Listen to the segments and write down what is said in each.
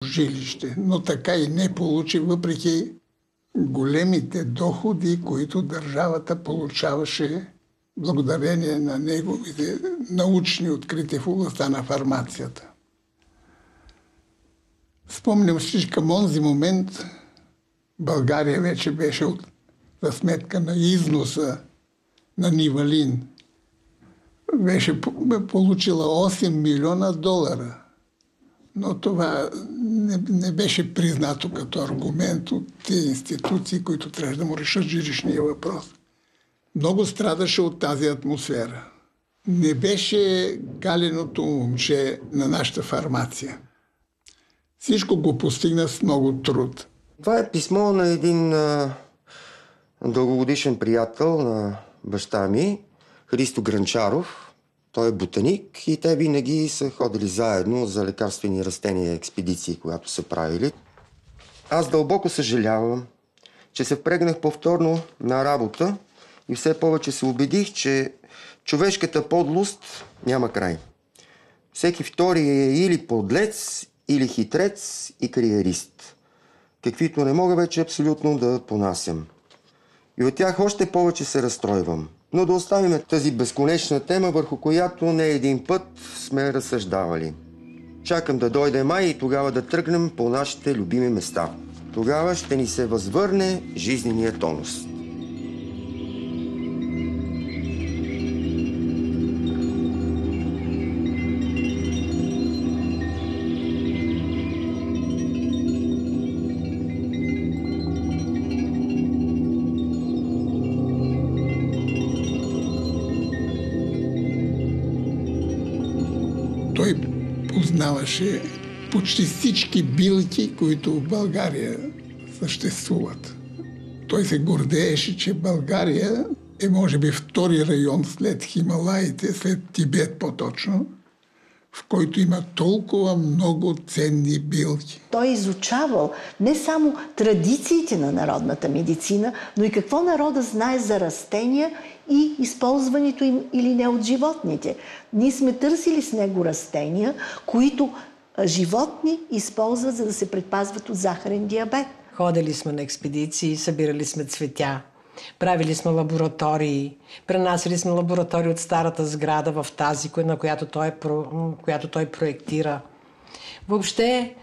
жилище, но така и не получи, въпреки големите доходи, които държавата получаваше благодарение на неговите научни открития в областта на фармацията. Спомням си, че към онзи момент България вече беше за сметка на износа на нивалин. Беше получила 8 милиона долара. Но това не беше признато като аргумент от тези институции, които трябва да му решат жилищния въпрос. Много страдаше от тази атмосфера. Не беше галеното момче на нашата фармация. Всичко го постигна с много труд. Това е писмо на един дългогодишен приятел на баща ми, Христо Гранчаров. Той е ботаник и те винаги са ходили заедно за лекарствени растения и експедиции, когато са правили. Аз дълбоко съжалявам, че се впрегнах повторно на работа и все повече се убедих, че човешката подлост няма край. Всеки втори е или подлец, или хитрец и кариерист, каквито не мога вече абсолютно да понасям. И от тях още повече се разстройвам. Но да оставим тази безконечна тема, върху която не един път сме разсъждавали. Чакам да дойде май и тогава да тръгнем по нашите любими места. Тогава ще ни се възвърне жизнения тонус. Той познаваше почти всички билки, които в България съществуват. Той се гордееше, че България е може би втори район след Хималаите, след Тибет по-точно, в който има толкова много ценни билки. Той е изучавал не само традициите на народната медицина, но и какво народа знае за растения и използването им или не от животните. Ние сме търсили с него растения, които животни използват, за да се предпазват от захарен диабет. Ходили сме на експедиции, събирали сме цветя, правили сме лаборатории, пренасили сме лаборатории от старата сграда в тази, на която той проектира. Въобще,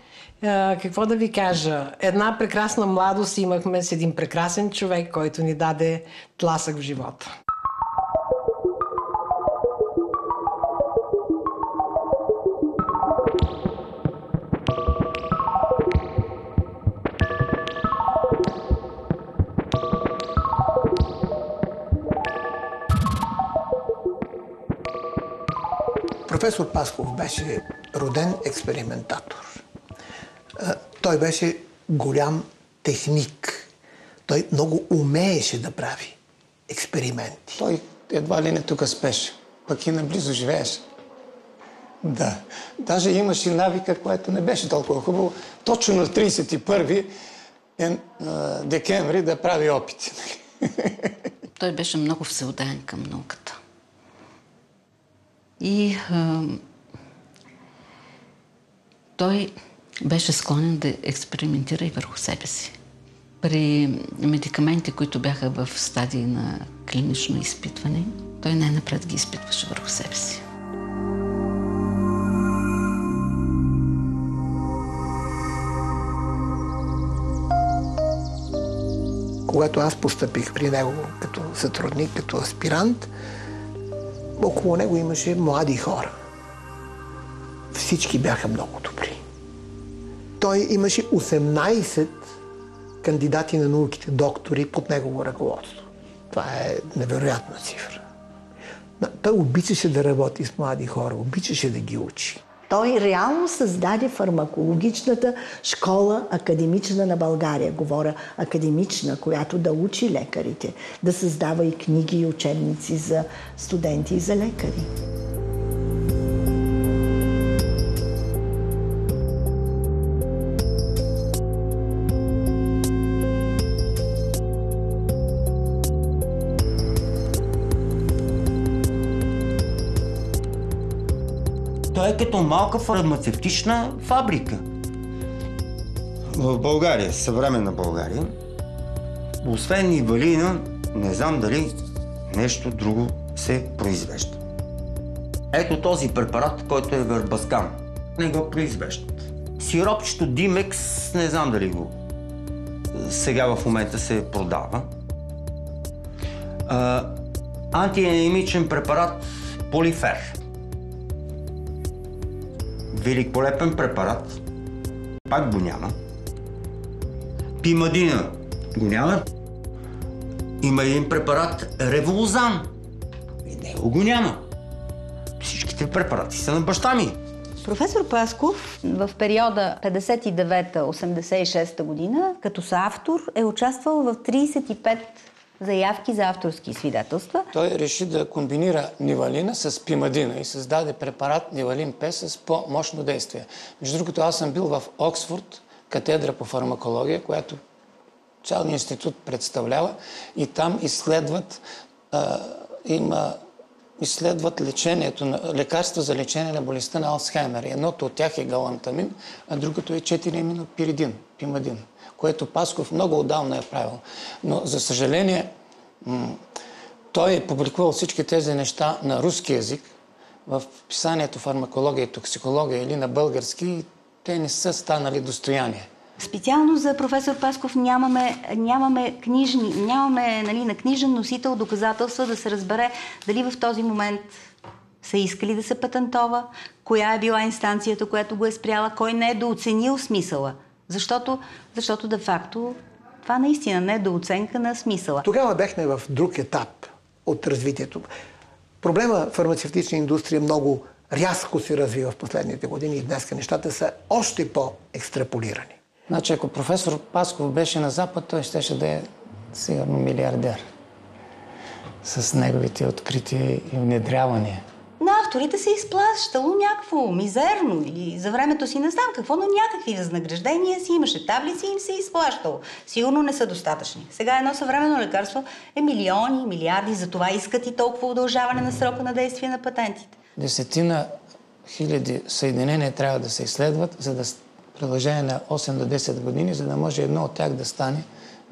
какво да ви кажа, една прекрасна младост имахме с един прекрасен човек, който ни даде тласък в живота. Професор Пасков беше роден експериментатор. Той беше голям техник. Той много умееше да прави експерименти. Той едва ли не тук спеше, пък и наблизо живееше. Да. Даже имаше навика, което не беше толкова хубаво. Точно на 31 декември да прави опити. Той беше много всеотдаен към науката. И той беше склонен да експериментира и върху себе си. При медикаменти, които бяха в стадии на клинично изпитване, той най-напред ги изпитваше върху себе си. Когато аз постъпих при него като сътрудник, като аспирант, около него имаше млади хора. Всички бяха много добри. Той имаше 18 кандидати на науките, доктори под негово ръководство. Това е невероятна цифра. Той обичаше да работи с млади хора, обичаше да ги учи. Той реално създаде фармакологичната школа академична на България. Говоря академична, която да учи лекарите, да създава и книги и учебници за студенти и за лекари. Той е като малка фармацевтична фабрика. В България, съвременна България, освен нивалина, не знам дали нещо друго се произвежда. Ето този препарат, който е Вербаскан. Не го произвеждат. Сиропчето Димекс, не знам дали го сега в момента се продава. Антианемичен препарат Полифер. Великолепен препарат. Пак го няма. Пимадина го няма. Има един препарат Револзан. И него го няма. Всичките препарати са на баща ми. Професор Пасков в периода 59-86 година като съавтор е участвал в 35 заявки за авторски свидетелства. Той реши да комбинира нивалина с пимадина и създаде препарат Нивалин П с по-мощно действие. Между другото, аз съм бил в Оксфорд, катедра по фармакология, която цял институт представлява, и там изследват лекарства за лечение на болестта на Алцхаймер. Едното от тях е галантамин, а другото е 4-аминопиридин, пимадин, което Пасков много отдавна е правил. Но, за съжаление, той е публикувал всички тези неща на руски език в писанието Фармакология и токсикология или на български, и те не са станали достояние. Специално за професор Пасков нямаме на книжен носител доказателства да се разбере дали в този момент са искали да се патентова, коя е била инстанцията, която го е спряла, кой не е дооценил смисъла. Защото де-факто това наистина не е дооценка на смисъла. Тогава бяхме в друг етап от развитието. Проблема фармацевтична индустрия много рязко се развива в последните години и днес нещата са още по-екстраполирани. Значи, ако професор Пасков беше на Запад, той щеше да е сигурно милиардер с неговите открития и внедрявания. На авторите се изплащало някакво мизерно или за времето си не знам какво, но някакви възнаграждения си имаше, таблици им се изплащало. Сигурно не са достатъчни. Сега едно съвременно лекарство е милиони, милиарди, затова искат и толкова удължаване на срока на действие на патентите. 10 хиляди съединения трябва да се изследват, за да продължение на 8 до 10 години, за да може едно от тях да стане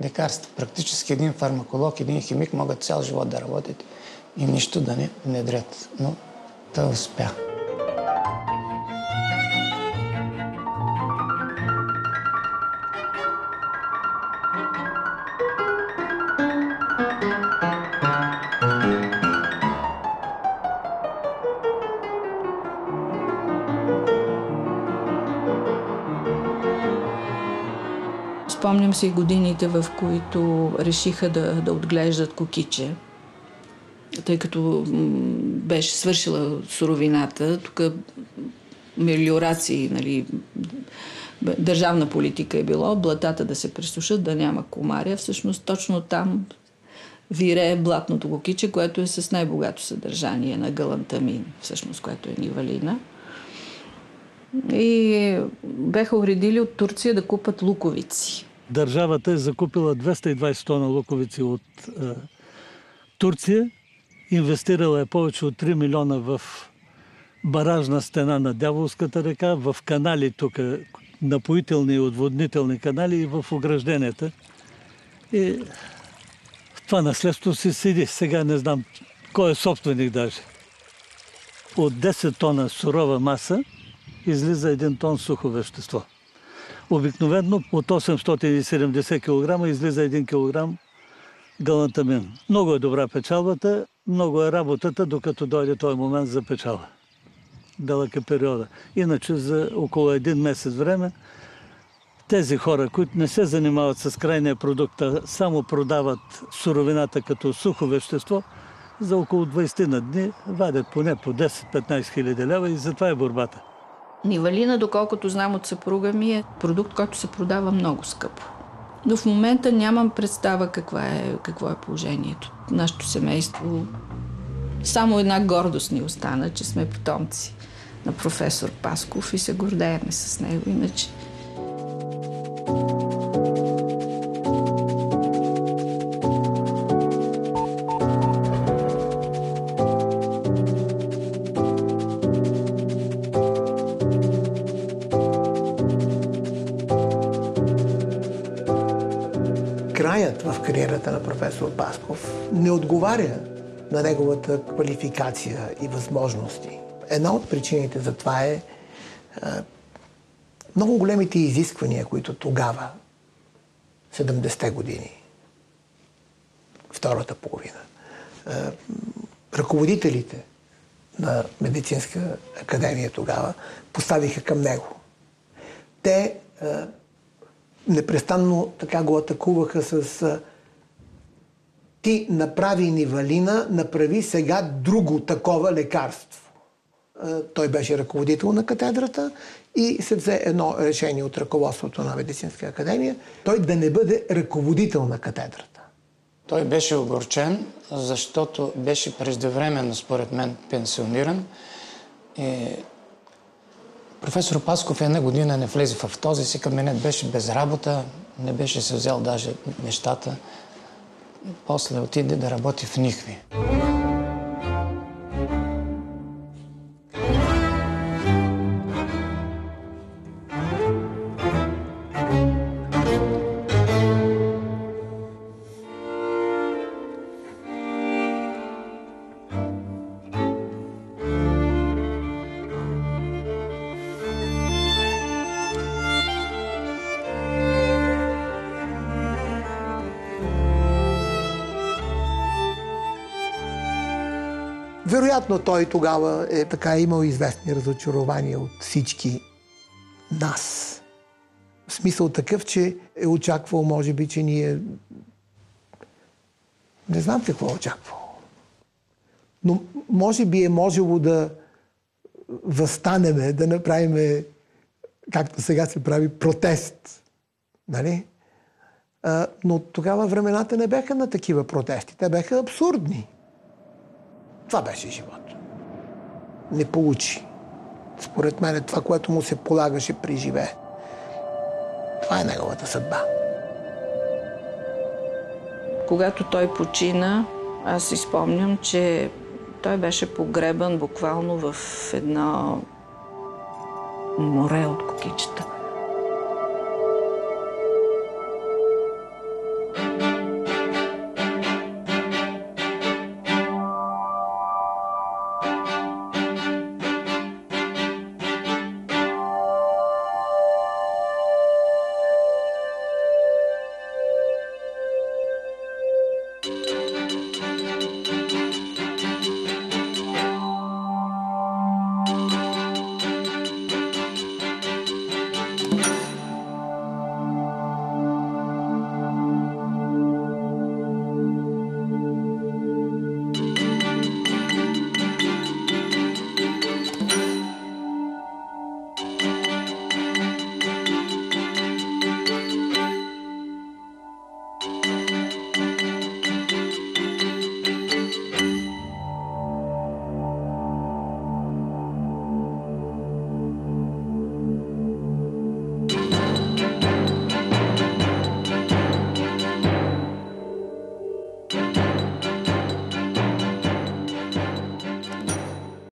лекарство. Практически един фармаколог, един химик могат цял живот да работят и нищо да не внедрят. Но той успя. Спомням си годините, в които решиха да отглеждат кокиче, тъй като беше свършила суровината. Тук мелиорации, нали, държавна политика е било, блатата да се пресушат, да няма комаря. Всъщност точно там вирее блатното кокиче, което е с най-богато съдържание на галантамин, всъщност, което е нивалина. И беха уредили от Турция да купат луковици. Държавата е закупила 220 тона луковици от Турция, инвестирала е повече от 3 милиона в баражна стена на Дяволската река, в канали тук, напоителни и отводнителни канали и в огражденията. И това наследство си седи. Сега не знам кой е собственик даже. От 10 тона сурова маса излиза 1 тон сухо вещество. Обикновено от 870 кг излиза 1 кг галантамин. Много е добра печалбата, много е работата, докато дойде този момент за печалба. Дълъг е периода. Иначе за около 1 месец време тези хора, които не се занимават с крайния продукт, а само продават суровината като сухо вещество, за около 20 на дни вадят поне по 10-15 хиляди лева и затова е борбата. Нивалина, доколкото знам от съпруга ми, е продукт, който се продава много скъпо. Но в момента нямам представа какво е положението. Нашето семейство, само една гордост ни остана, че сме потомци на професор Пасков и се гордееме с него. Иначе краят в кариерата на професор Пасков не отговаря на неговата квалификация и възможности. Една от причините за това е много големите изисквания, които тогава, 70-те години, втората половина, ръководителите на Медицинска академия тогава поставиха към него. Те непрестанно така го атакуваха с ти направи ни Валина, направи сега друго такова лекарство. Той беше ръководител на катедрата и се взе едно решение от ръководството на Медицинска академия, той да не бъде ръководител на катедрата. Той беше огорчен, защото беше преждевременно, според мен, пенсиониран. Професор Пасков една година не влезе в този си кабинет, беше без работа, не беше се взел даже нещата. После отиде да работи в Нихви. Вероятно той тогава е така имал известни разочарования от всички нас. В смисъл такъв, че е очаквал, може би, че ние... Не знам какво е очаквал. Но може би е можело да възстанеме, да направиме, както сега се прави, протест. Нали? Но тогава времената не бяха на такива протести. Те бяха абсурдни. Това беше живот. Не получи. Според мен това, което му се полагаше, преживее. Това е неговата съдба. Когато той почина, аз си спомням, че той беше погребан буквално в едно море от кукичета.